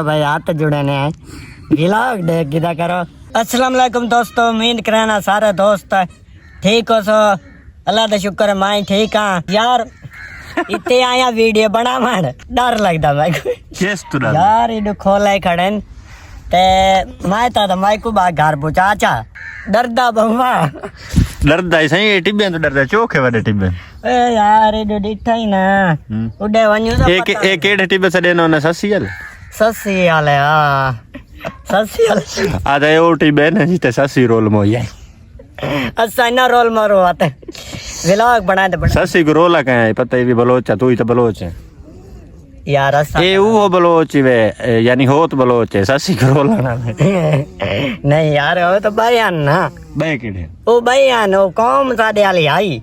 भाई हाथ जुड़े ने व्लॉग देख गिदा करो। अस्सलाम वालेकुम दोस्तों, उम्मीद करना सारे दोस्त ठीक हो। सो अल्लाह का शुक्र है मैं ठीक हाँ यार। इतने आया वीडियो बनावन डर लगता मैं यार इडू खोले खड़े ते मैं तो मैं को बा घर पहुंचा डरदा बहुआ डरदा सही टिब्बे तो डरदा चोखे वाले टिब्बे ए यार इडू डिठा ही ना उडे वन्यू तो एक केड़े टिब्बे से देनो ना ससी वाले हां ससी वाले आदा ओ टिब्बे ने जिते ससी रोल मोया अच्छा ना रोल मारो आते व्लॉग बना दे ससी को रोला कहाँ है पता है भी बलोच तू ही तो बलोच है यार ये वो बलोच वे यानी होत बलोच है ससी को रोला ना नहीं यार वो तो बयान ना बे केड़े ओ बयान वो कौम साडे वाली आई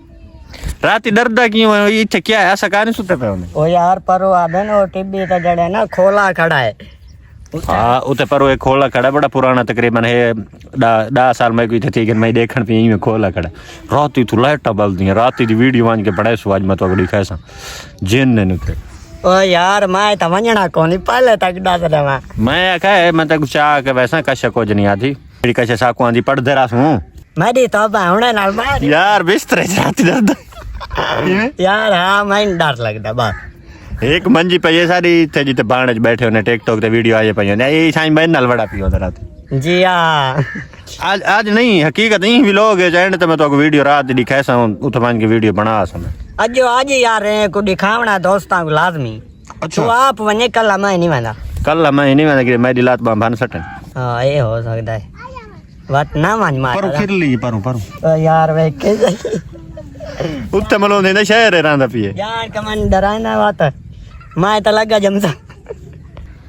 राती डरदा क्यों है इथे क्या है ऐसा काहे सुते पे उन्हें ओ यार पर वो आदे ना टीबी तो जड़े ना खोला खड़ा है हाँ उते पर वो एक खोला खड़ा बड़ा पुराना तकरीबन है 10 साल में कोई थी मैं देखण पे में खोला खड़ा राती तू लाइट बल दी राती दी वीडियो मान के पड़े सो आज मैं तो अगड़ी कैसा जिन ने निकले ओ यार मैं तो वणना कोनी पहले तक डास देवा मैं आखा है मैं तक चाह के वैसा कश को नहीं आती मेरी कश साको आंदी पढ़ दे रहा हूं मेरी तो बावणे नाल मार यार बिस्तर जाती डरदा यार हां मैं डर लगदा बस एक मंजी पे ये सारी थे जिते बाण च बैठे होने टिकटॉक ते वीडियो आए पई ने ये साईं बहन नाल बड़ा पियो रात जी हां आज नहीं हकीकत नहीं व्लॉग है एंड ते मैं तो वीडियो रात दिखासा उठवान के वीडियो बना समय आज यार को दिखावना दोस्तां को लाजमी अच्छा तो आप वने कल मैं नहीं वाला कि मैं दिलात बन सटन हां ये हो सकता है बात ना मान मार पर फिर ली पर यार वे के उत्ते मलो ने शहर रहंदा पिए यार कमन डराना बात मैं तो लगा जमसा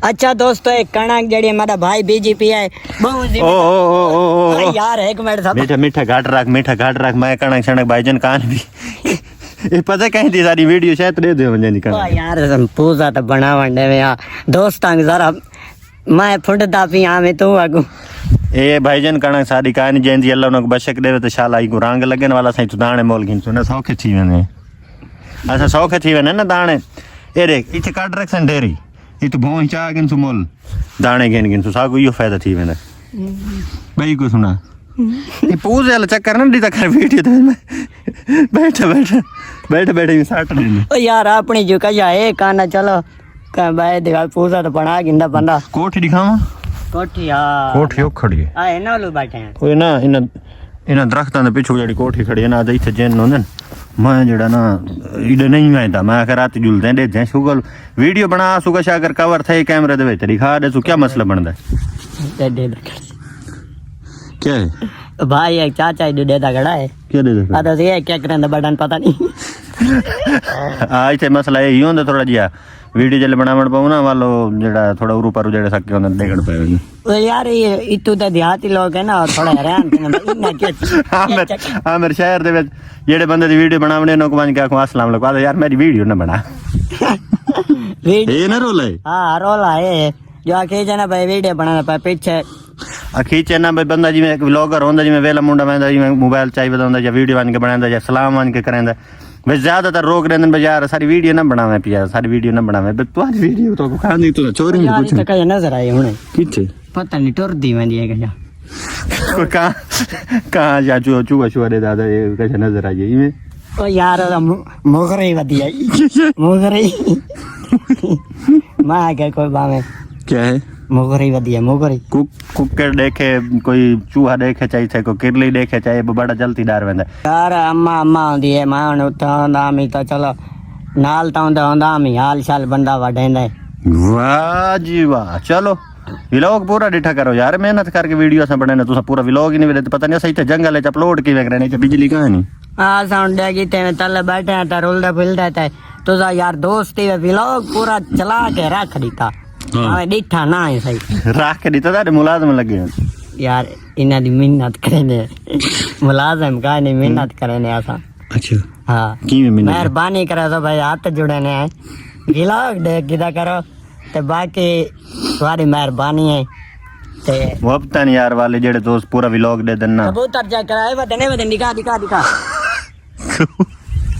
अच्छा दोस्तों एक कणक जड़ी हमारा भाई बीजेपी है बहुत ओ यार एक मिनट सब मीठा घाट रख मैं कणक शणक भाईजन कान भी ये पता कहीं थी सारी वीडियो शायद दे दे मुझे निकल यार पूजा तो बनावंडे में यार दोस्तां जरा मैं फुटदा पी में तू आगू ए भाईजन कणक सारी कान जेंदी अल्लाह ने बशक देवे तो शाला ई को रंग लगन वाला सही तो दाणे मोल घिन सुने सौखे थी वने अच्छा सौखे थी वने ना दाणे ए रे इथे काट रखन डेरी ये तो भों चा गिन सुमोल दाणे गिन सु सागु यो फायदा थी वने भाई को सुना ये पूजे वाला चक्कर ना दी तक वीडियो तो बैठ में साट ले ओ यार अपनी जो कजा ए काना चलो का बाय दिखा पूजा तो बना गिंदा बंदा कोठी दिखावा कोठी हां कोठी ओ खड़ी है आ एना लो बैठे हैं कोई ना इन दरख्तां दे पिछू जेडी कोठी खड़ी है ना दे इथे जैन होंदे मैं जेड़ा ना इडे नहीं आंदा मैं आखिर रात जुलदे दे शुगल वीडियो बना सुगश अगर कवर थे कैमरे दे विच दिखा दे सु क्या मसला बनदा दे क्या है भाई एक चाचा दे दा खड़ा है क्या दे दा तो ये क्या करंदा बटन पता नहीं आ इथे मसला ये होंदा थोड़ा जिया वीडियो जले बनावण पाऊ ना वालो जेड़ा थोड़ा उरु पर जेड़े सके होंदे देखण पाए ओ यार ये इतु तो देहाती लोग है ना थोड़ा हैरान इना हां मेरे शहर दे विच जेड़े बंदे दी वीडियो बनावणे नो को मान के आखो अस्सलाम वालेकुम यार मेरी वीडियो ना बना वीडियो ना रोला है हां रोला है जो आके जना भाई वीडियो बनाना पे पीछे खींचे ना भाई बंदा जी में एक व्लॉगर होंदा जी में वेला मुंडा में जी में मोबाइल चाहिए बतांदा या वीडियो बन के बनांदा या सलाम मान के करेंदा बस ज्यादातर रोक रहे हैं यार सारी वीडियो ना बनावे पिया सारी वीडियो ना बनावे बस तू आज वीडियो तो कहां दी तू चोरी में कुछ कहीं नजर आई हुने किथे पता नहीं टुर दी मैं ये कहा कहां जा चूहा दे दादा ये कैसे नजर आई इमे ओ यार मोगरे वदिया मोगरे मां के कोई बावे क्या है मोगरे वदिया मोगरे कुकर देखे कोई चूहा देखे चाहिए कोई किरली देखे चाहिए बड़ा जल्दी डर वेंदा यार अम्मा होंदी है मां उठांदा मी तो चलो नाल तांदा होंदा मी हाल चाल बंदा वडेंदा वाह जी वाह चलो व्लॉग पूरा डिठा करो यार मेहनत करके वीडियो से बनाने तुसा पूरा व्लॉग ही नहीं मिले पता नहीं सही थे जंगल है अपलोड की वगैरह नहीं बिजली कहां नहीं आ साउंड देगी ते तले बैठे हैं ता रुलदा फिलदा ता तुसा यार दोस्ती में व्लॉग पूरा चला के रख दीता हां डिठा ना है सही रख दीता तारे मुलाजम लगे यार इना दी मेहनत करे मुलाजम का नहीं मेहनत करे ने ऐसा अच्छा हां की मेहरबानी करे तो भाई हाथ जुड़े ने व्लॉग देख गिदा करो ते बाकी तुम्हारी मेहरबानी है ते वो पता नहीं यार वाले जेड़े दोस्त पूरा व्लॉग दे देना कबूतर जा कराए वदने दिखा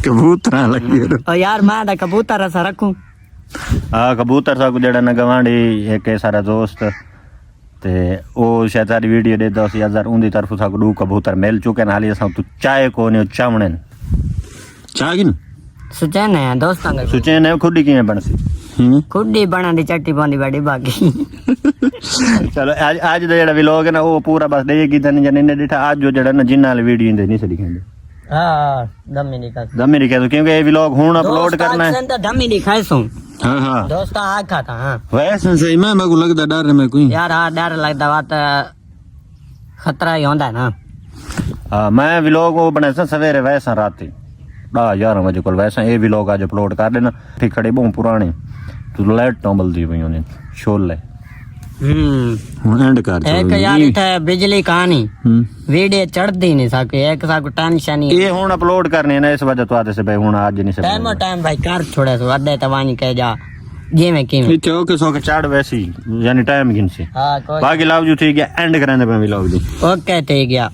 कबूतर लगी ओ यार मैं दा कबूतर ऐसा रखूं ਆ ਕਬੂਤਰ ਸਾਕੂ ਜਿਹੜਾ ਨਾ ਗਵਾਂਢੀ ਇੱਕ ਇਹ ਸਾਰਾ ਦੋਸਤ ਤੇ ਉਹ शायद सारी वीडियो दे 10,000 उनकी तरफ साकू दू कबूतर मिल चुके हैं हाली असां तू चाहे को नहीं चावणे चाह किन सुचैन है दोस्तां का सुचे ने खुद ही किए बनसी खुद ही बना दी चट्टी पांदी बड़ी बाकी चलो आज दा जेड़ा व्लॉग है ना वो पूरा बस दे की तने जने ने दिठा आज जो जेड़ा ना जिन्ना वाली वीडियो इंदे नहीं सदी खेंदे हां दमी नहीं कह क्योंकि ये व्लॉग हुन अपलोड करना है तो दमी नहीं खाए सो हां हां दोस्त आ खाता हां वैसे सही मैं मेरे को लगदा डर में कोई यार हां डर लगदा बात खतरा ही होंदा है ना हां मैं व्लॉग वो बना सवेरे वैसा राती 11 बजे को वैसा ये व्लॉग आज अपलोड कर देना ठीक खड़े बहुत पुराने तो लाइट टंबल दी पई होने छोले हुन एंड कर एक यार इथे बिजली कहानी वीडियो चढ़ती नहीं सके एक साकू टेंशन ही ये हुन अपलोड करने ना इस वजह तो आते से भाई हुन आज नहीं से टाइम भाई कर छोड़े सो अड्डे तवानी कह जा जे में की इथे ओके सो के चढ़ वैसी यानी टाइम गिन से हां कोई बाकी लाव जो ठीक है एंड कराने पे व्लॉग दी ओके ठीक है